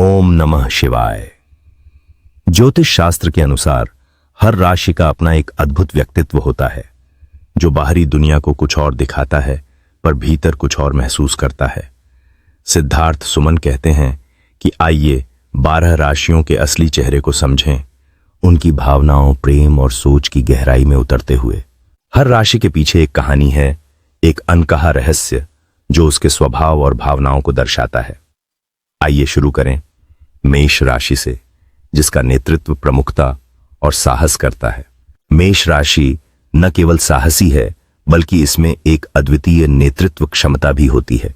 ओम नमः शिवाय। ज्योतिष शास्त्र के अनुसार हर राशि का अपना एक अद्भुत व्यक्तित्व होता है, जो बाहरी दुनिया को कुछ और दिखाता है पर भीतर कुछ और महसूस करता है। सिद्धार्थ सुमन कहते हैं कि आइए 12 राशियों के असली चेहरे को समझें, उनकी भावनाओं, प्रेम और सोच की गहराई में उतरते हुए। हर राशि के पीछे एक कहानी है, एक अनकहा रहस्य जो उसके स्वभाव और भावनाओं को दर्शाता है। आइए शुरू करें मेष राशि से, जिसका नेतृत्व प्रमुखता और साहस करता है। मेष राशि न केवल साहसी है, बल्कि इसमें एक अद्वितीय नेतृत्व क्षमता भी होती है।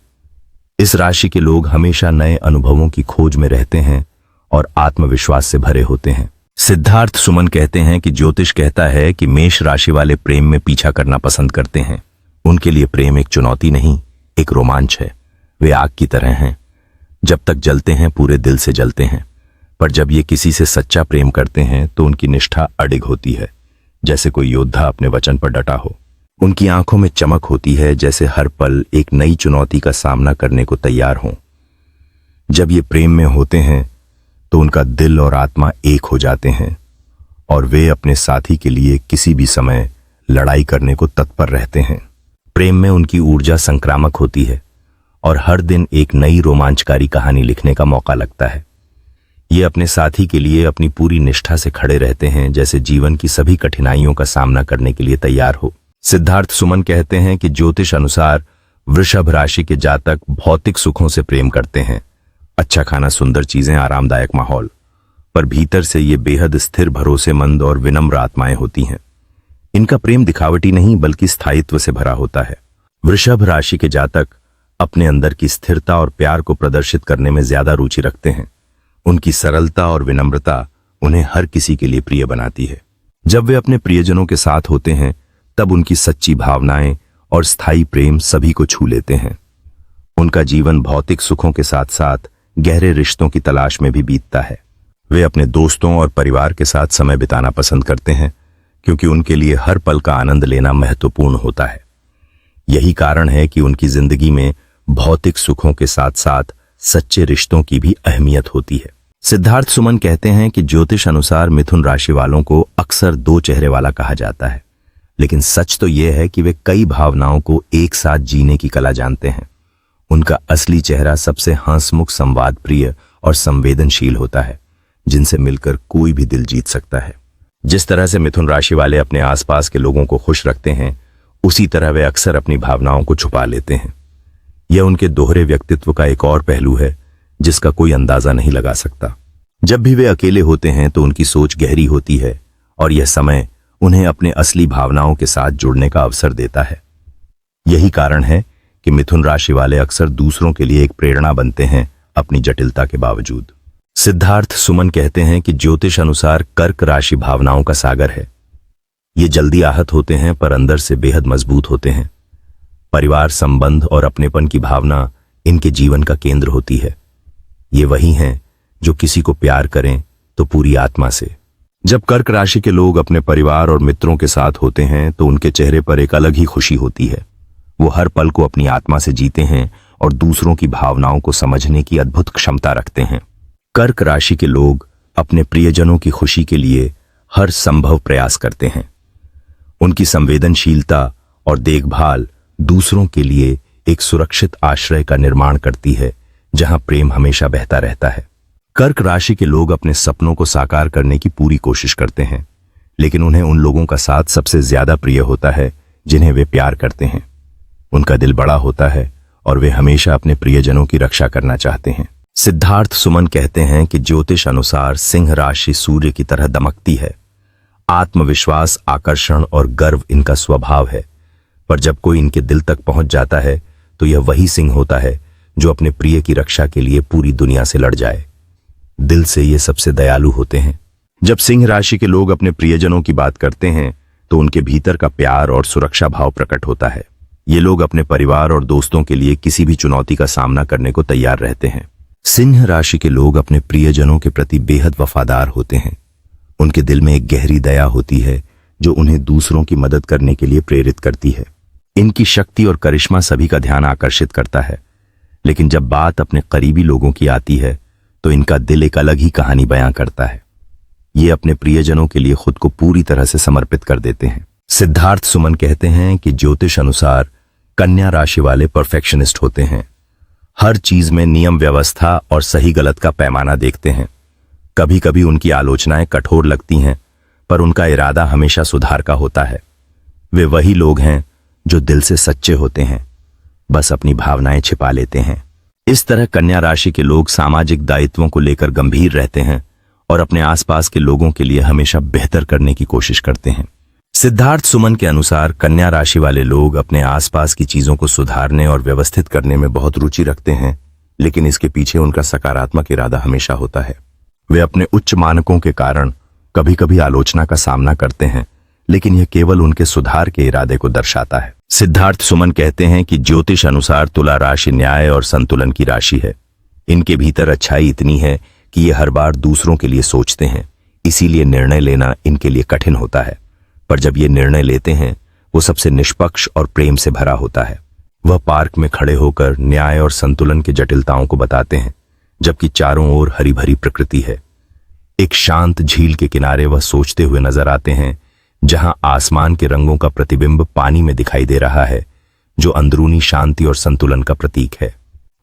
इस राशि के लोग हमेशा नए अनुभवों की खोज में रहते हैं और आत्मविश्वास से भरे होते हैं। सिद्धार्थ सुमन कहते हैं कि ज्योतिष कहता है कि मेष राशि वाले प्रेम में पीछा करना पसंद करते हैं। उनके लिए प्रेम एक चुनौती नहीं, एक रोमांच है। वे आग की तरह हैं, जब तक जलते हैं पूरे दिल से जलते हैं, पर जब ये किसी से सच्चा प्रेम करते हैं तो उनकी निष्ठा अडिग होती है, जैसे कोई योद्धा अपने वचन पर डटा हो। उनकी आंखों में चमक होती है, जैसे हर पल एक नई चुनौती का सामना करने को तैयार हों। जब ये प्रेम में होते हैं तो उनका दिल और आत्मा एक हो जाते हैं और वे अपने साथी के लिए किसी भी समय लड़ाई करने को तत्पर रहते हैं। प्रेम में उनकी ऊर्जा संक्रामक होती है और हर दिन एक नई रोमांचकारी कहानी लिखने का मौका लगता है। ये अपने साथी के लिए अपनी पूरी निष्ठा से खड़े रहते हैं, जैसे जीवन की सभी कठिनाइयों का सामना करने के लिए तैयार हो। सिद्धार्थ सुमन कहते हैं कि ज्योतिष अनुसार वृषभ राशि के जातक भौतिक सुखों से प्रेम करते हैं। अच्छा खाना, सुंदर चीजें, आरामदायक माहौल, पर भीतर से ये बेहद स्थिर, भरोसेमंद और विनम्र आत्माएं होती हैं। इनका प्रेम दिखावटी नहीं, बल्कि स्थायित्व से भरा होता है। वृषभ राशि के जातक अपने अंदर की स्थिरता और प्यार को प्रदर्शित करने में ज्यादा रुचि रखते हैं। उनकी सरलता और विनम्रता उन्हें हर किसी के लिए प्रिय बनाती है। जब वे अपने प्रियजनों के साथ होते हैं, तब उनकी सच्ची भावनाएं और स्थायी प्रेम सभी को छू लेते हैं। उनका जीवन भौतिक सुखों के साथ साथ गहरे रिश्तों की तलाश में भी बीतता है। वे अपने दोस्तों और परिवार के साथ समय बिताना पसंद करते हैं, क्योंकि उनके लिए हर पल का आनंद लेना महत्वपूर्ण होता है। यही कारण है कि उनकी जिंदगी में भौतिक सुखों के साथ साथ सच्चे रिश्तों की भी अहमियत होती है। सिद्धार्थ सुमन कहते हैं कि ज्योतिष अनुसार मिथुन राशि वालों को अक्सर 2 चेहरे वाला कहा जाता है, लेकिन सच तो यह है कि वे कई भावनाओं को एक साथ जीने की कला जानते हैं। उनका असली चेहरा सबसे हंसमुख, संवाद प्रिय और संवेदनशील होता है, जिनसे मिलकर कोई भी दिल जीत सकता है। जिस तरह से मिथुन राशि वाले अपने आसपास के लोगों को खुश रखते हैं, उसी तरह वे अक्सर अपनी भावनाओं को छुपा लेते हैं। यह उनके दोहरे व्यक्तित्व का एक और पहलू है, जिसका कोई अंदाजा नहीं लगा सकता। जब भी वे अकेले होते हैं तो उनकी सोच गहरी होती है और यह समय उन्हें अपने असली भावनाओं के साथ जुड़ने का अवसर देता है। यही कारण है कि मिथुन राशि वाले अक्सर दूसरों के लिए एक प्रेरणा बनते हैं, अपनी जटिलता के बावजूद। सिद्धार्थ सुमन कहते हैं कि ज्योतिष अनुसार कर्क राशि भावनाओं का सागर है। ये जल्दी आहत होते हैं, पर अंदर से बेहद मजबूत होते हैं। परिवार, संबंध और अपनेपन की भावना इनके जीवन का केंद्र होती है। ये वही हैं जो किसी को प्यार करें तो पूरी आत्मा से। जब कर्क राशि के लोग अपने परिवार और मित्रों के साथ होते हैं तो उनके चेहरे पर एक अलग ही खुशी होती है। वो हर पल को अपनी आत्मा से जीते हैं और दूसरों की भावनाओं को समझने की अद्भुत क्षमता रखते हैं। कर्क राशि के लोग अपने प्रियजनों की खुशी के लिए हर संभव प्रयास करते हैं। उनकी संवेदनशीलता और देखभाल दूसरों के लिए एक सुरक्षित आश्रय का निर्माण करती है, जहां प्रेम हमेशा बहता रहता है। कर्क राशि के लोग अपने सपनों को साकार करने की पूरी कोशिश करते हैं, लेकिन उन्हें उन लोगों का साथ सबसे ज्यादा प्रिय होता है जिन्हें वे प्यार करते हैं। उनका दिल बड़ा होता है और वे हमेशा अपने प्रियजनों की रक्षा करना चाहते हैं। सिद्धार्थ सुमन कहते हैं कि ज्योतिष अनुसार सिंह राशि सूर्य की तरह दमकती है। आत्मविश्वास, आकर्षण और गर्व इनका स्वभाव है, पर जब कोई इनके दिल तक पहुंच जाता है तो यह वही सिंह होता है जो अपने प्रिय की रक्षा के लिए पूरी दुनिया से लड़ जाए। दिल से ये सबसे दयालु होते हैं। जब सिंह राशि के लोग अपने प्रियजनों की बात करते हैं तो उनके भीतर का प्यार और सुरक्षा भाव प्रकट होता है। ये लोग अपने परिवार और दोस्तों के लिए किसी भी चुनौती का सामना करने को तैयार रहते हैं। सिंह राशि के लोग अपने प्रियजनों के प्रति बेहद वफादार होते हैं। उनके दिल में एक गहरी दया होती है जो उन्हें दूसरों की मदद करने के लिए प्रेरित करती है। इनकी शक्ति और करिश्मा सभी का ध्यान आकर्षित करता है, लेकिन जब बात अपने करीबी लोगों की आती है तो इनका दिल एक अलग ही कहानी बयां करता है। ये अपने प्रियजनों के लिए खुद को पूरी तरह से समर्पित कर देते हैं। सिद्धार्थ सुमन कहते हैं कि ज्योतिष अनुसार कन्या राशि वाले परफेक्शनिस्ट होते हैं। हर चीज में नियम व्यवस्था और सही गलत का पैमाना देखते हैं। कभी कभी उनकी आलोचनाएं कठोर लगती हैं, पर उनका इरादा हमेशा सुधार का होता है। वे वही लोग हैं जो दिल से सच्चे होते हैं, बस अपनी भावनाएं छिपा लेते हैं। इस तरह कन्या राशि के लोग सामाजिक दायित्वों को लेकर गंभीर रहते हैं और अपने आसपास के लोगों के लिए हमेशा बेहतर करने की कोशिश करते हैं। सिद्धार्थ सुमन के अनुसार कन्या राशि वाले लोग अपने आसपास की चीजों को सुधारने और व्यवस्थित करने में बहुत रुचि रखते हैं, लेकिन इसके पीछे उनका सकारात्मक इरादा हमेशा होता है। वे अपने उच्च मानकों के कारण कभी कभी आलोचना का सामना करते हैं, लेकिन यह केवल उनके सुधार के इरादे को दर्शाता है। सिद्धार्थ सुमन कहते हैं कि ज्योतिष अनुसार तुला राशि न्याय और संतुलन की राशि है। इनके भीतर अच्छाई इतनी है कि ये हर बार दूसरों के लिए सोचते हैं, इसीलिए निर्णय लेना इनके लिए कठिन होता है। पर जब ये निर्णय लेते हैं वो सबसे निष्पक्ष और प्रेम से भरा होता है। वह पार्क में खड़े होकर न्याय और संतुलन की जटिलताओं को बताते हैं, जबकि चारों ओर हरी भरी प्रकृति है। एक शांत झील के किनारे वह सोचते हुए नजर आते हैं, जहां आसमान के रंगों का प्रतिबिंब पानी में दिखाई दे रहा है, जो अंदरूनी शांति और संतुलन का प्रतीक है।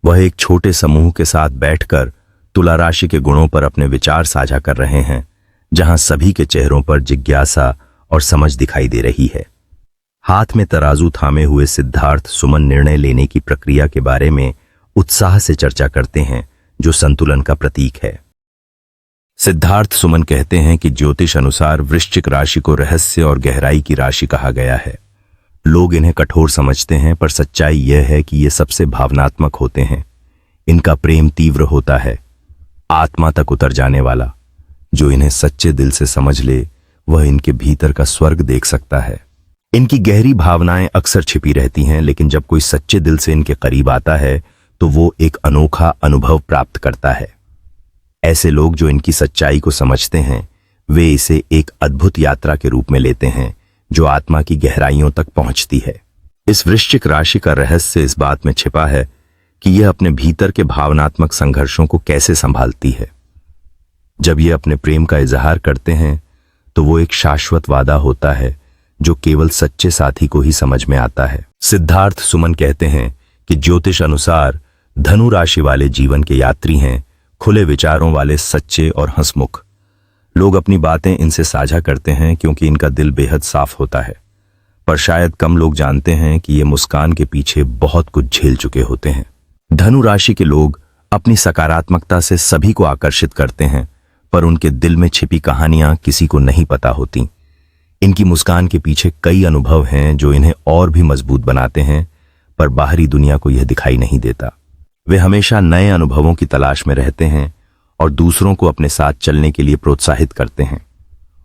वह एक छोटे समूह के साथ बैठकर तुला राशि के गुणों पर अपने विचार साझा कर रहे हैं, जहां सभी के चेहरों पर जिज्ञासा और समझ दिखाई दे रही है। हाथ में तराजू थामे हुए सिद्धार्थ सुमन निर्णय लेने की प्रक्रिया के बारे में उत्साह से चर्चा करते हैं, जो संतुलन का प्रतीक है। सिद्धार्थ सुमन कहते हैं कि ज्योतिष अनुसार वृश्चिक राशि को रहस्य और गहराई की राशि कहा गया है। लोग इन्हें कठोर समझते हैं, पर सच्चाई यह है कि ये सबसे भावनात्मक होते हैं। इनका प्रेम तीव्र होता है, आत्मा तक उतर जाने वाला। जो इन्हें सच्चे दिल से समझ ले वह इनके भीतर का स्वर्ग देख सकता है। इनकी गहरी भावनाएं अक्सर छिपी रहती हैं, लेकिन जब कोई सच्चे दिल से इनके करीब आता है तो वो एक अनोखा अनुभव प्राप्त करता है। ऐसे लोग जो इनकी सच्चाई को समझते हैं, वे इसे एक अद्भुत यात्रा के रूप में लेते हैं, जो आत्मा की गहराइयों तक पहुंचती है। इस वृश्चिक राशि का रहस्य इस बात में छिपा है कि यह अपने भीतर के भावनात्मक संघर्षों को कैसे संभालती है। जब ये अपने प्रेम का इजहार करते हैं तो वो एक शाश्वत वादा होता है, जो केवल सच्चे साथी को ही समझ में आता है। सिद्धार्थ सुमन कहते हैं कि ज्योतिष अनुसार धनु राशि वाले जीवन के यात्री हैं, खुले विचारों वाले, सच्चे और हंसमुख। लोग अपनी बातें इनसे साझा करते हैं क्योंकि इनका दिल बेहद साफ होता है, पर शायद कम लोग जानते हैं कि ये मुस्कान के पीछे बहुत कुछ झेल चुके होते हैं। धनु राशि के लोग अपनी सकारात्मकता से सभी को आकर्षित करते हैं, पर उनके दिल में छिपी कहानियां किसी को नहीं पता होती। इनकी मुस्कान के पीछे कई अनुभव हैं जो इन्हें और भी मजबूत बनाते हैं, पर बाहरी दुनिया को यह दिखाई नहीं देता। वे हमेशा नए अनुभवों की तलाश में रहते हैं और दूसरों को अपने साथ चलने के लिए प्रोत्साहित करते हैं।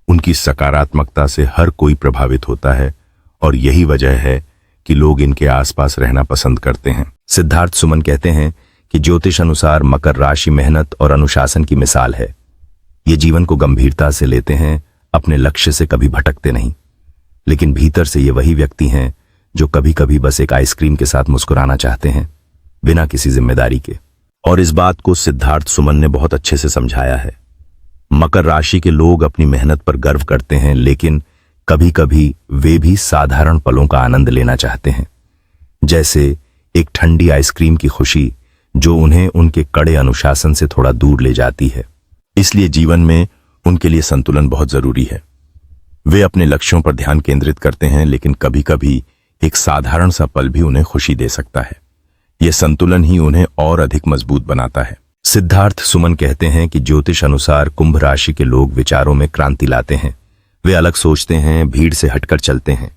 उनकी सकारात्मकता से हर कोई प्रभावित होता है और यही वजह है कि लोग इनके आसपास रहना पसंद करते हैं। सिद्धार्थ सुमन कहते हैं कि ज्योतिष अनुसार मकर राशि मेहनत और अनुशासन की मिसाल है। ये जीवन को गंभीरता से लेते हैं, अपने लक्ष्य से कभी भटकते नहीं, लेकिन भीतर से ये वही व्यक्ति हैं जो कभी कभी बस एक आइसक्रीम के साथ मुस्कुराना चाहते हैं, बिना किसी जिम्मेदारी के। और इस बात को सिद्धार्थ सुमन ने बहुत अच्छे से समझाया है। मकर राशि के लोग अपनी मेहनत पर गर्व करते हैं, लेकिन कभी कभी वे भी साधारण पलों का आनंद लेना चाहते हैं, जैसे एक ठंडी आइसक्रीम की खुशी जो उन्हें उनके कड़े अनुशासन से थोड़ा दूर ले जाती है। इसलिए जीवन में उनके लिए संतुलन बहुत जरूरी है। वे अपने लक्ष्यों पर ध्यान केंद्रित करते हैं, लेकिन कभी कभी एक साधारण सा पल भी उन्हें खुशी दे सकता है। यह संतुलन ही उन्हें और अधिक मजबूत बनाता है। सिद्धार्थ सुमन कहते हैं कि ज्योतिष अनुसार कुंभ राशि के लोग विचारों में क्रांति लाते हैं। वे अलग सोचते हैं, भीड़ से हटकर चलते हैं,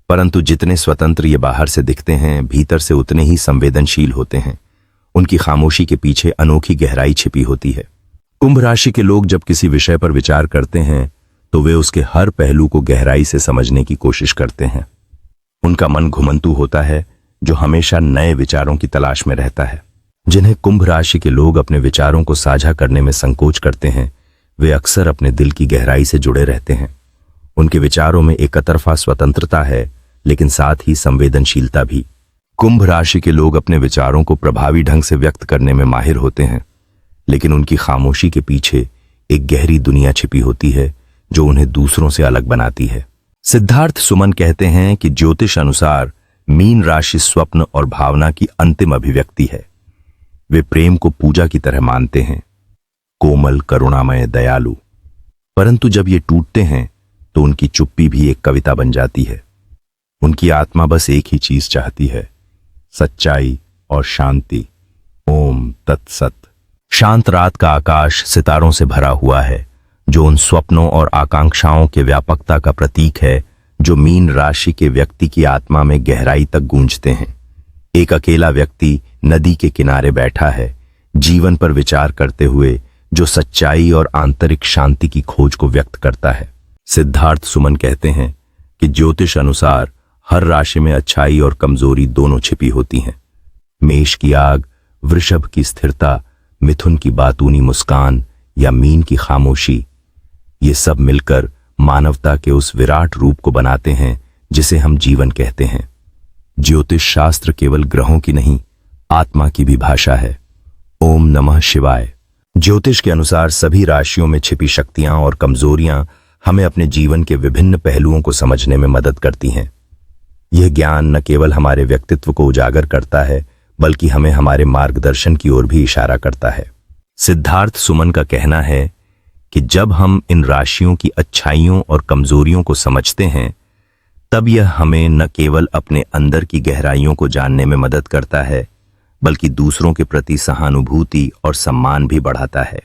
परंतु जितने स्वतंत्र ये बाहर से दिखते हैं, भीतर से उतने ही संवेदनशील होते हैं। उनकी खामोशी के पीछे अनोखी गहराई छिपी होती है। कुंभ राशि के लोग जब किसी विषय पर विचार करते हैं तो वे उसके हर पहलू को गहराई से समझने की कोशिश करते हैं। उनका मन घुमंतू होता है, जो हमेशा नए विचारों की तलाश में रहता है। जिन्हें कुंभ राशि के लोग अपने विचारों को साझा करने में संकोच करते हैं, वे अक्सर अपने दिल की गहराई से जुड़े रहते हैं। उनके विचारों में एक तरफा स्वतंत्रता है, लेकिन साथ ही संवेदनशीलता भी। कुंभ राशि के लोग अपने विचारों को प्रभावी ढंग से व्यक्त करने में माहिर होते हैं, लेकिन उनकी खामोशी के पीछे एक गहरी दुनिया छिपी होती है जो उन्हें दूसरों से अलग बनाती है। सिद्धार्थ सुमन कहते हैं कि ज्योतिष अनुसार मीन राशि स्वप्न और भावना की अंतिम अभिव्यक्ति है। वे प्रेम को पूजा की तरह मानते हैं, कोमल, करुणामय, दयालु। परंतु जब ये टूटते हैं तो उनकी चुप्पी भी एक कविता बन जाती है। उनकी आत्मा बस एक ही चीज चाहती है, सच्चाई और शांति। ओम तत्सत। शांत रात का आकाश सितारों से भरा हुआ है, जो उन स्वप्नों और आकांक्षाओं के व्यापकता का प्रतीक है जो मीन राशि के व्यक्ति की आत्मा में गहराई तक गूंजते हैं। एक अकेला व्यक्ति नदी के किनारे बैठा है, जीवन पर विचार करते हुए, जो सच्चाई और आंतरिक शांति की खोज को व्यक्त करता है। सिद्धार्थ सुमन कहते हैं कि ज्योतिष अनुसार हर राशि में अच्छाई और कमजोरी दोनों छिपी होती हैं। मेष की आग, वृषभ की स्थिरता, मिथुन की बातूनी मुस्कान या मीन की खामोशी, ये सब मिलकर मानवता के उस विराट रूप को बनाते हैं जिसे हम जीवन कहते हैं। ज्योतिष शास्त्र केवल ग्रहों की नहीं, आत्मा की भी भाषा है। ओम नमः शिवाय। ज्योतिष के अनुसार सभी राशियों में छिपी शक्तियां और कमजोरियां हमें अपने जीवन के विभिन्न पहलुओं को समझने में मदद करती हैं। यह ज्ञान न केवल हमारे व्यक्तित्व को उजागर करता है, बल्कि हमें हमारे मार्गदर्शन की ओर भी इशारा करता है। सिद्धार्थ सुमन का कहना है कि जब हम इन राशियों की अच्छाइयों और कमजोरियों को समझते हैं, तब यह हमें न केवल अपने अंदर की गहराइयों को जानने में मदद करता है, बल्कि दूसरों के प्रति सहानुभूति और सम्मान भी बढ़ाता है।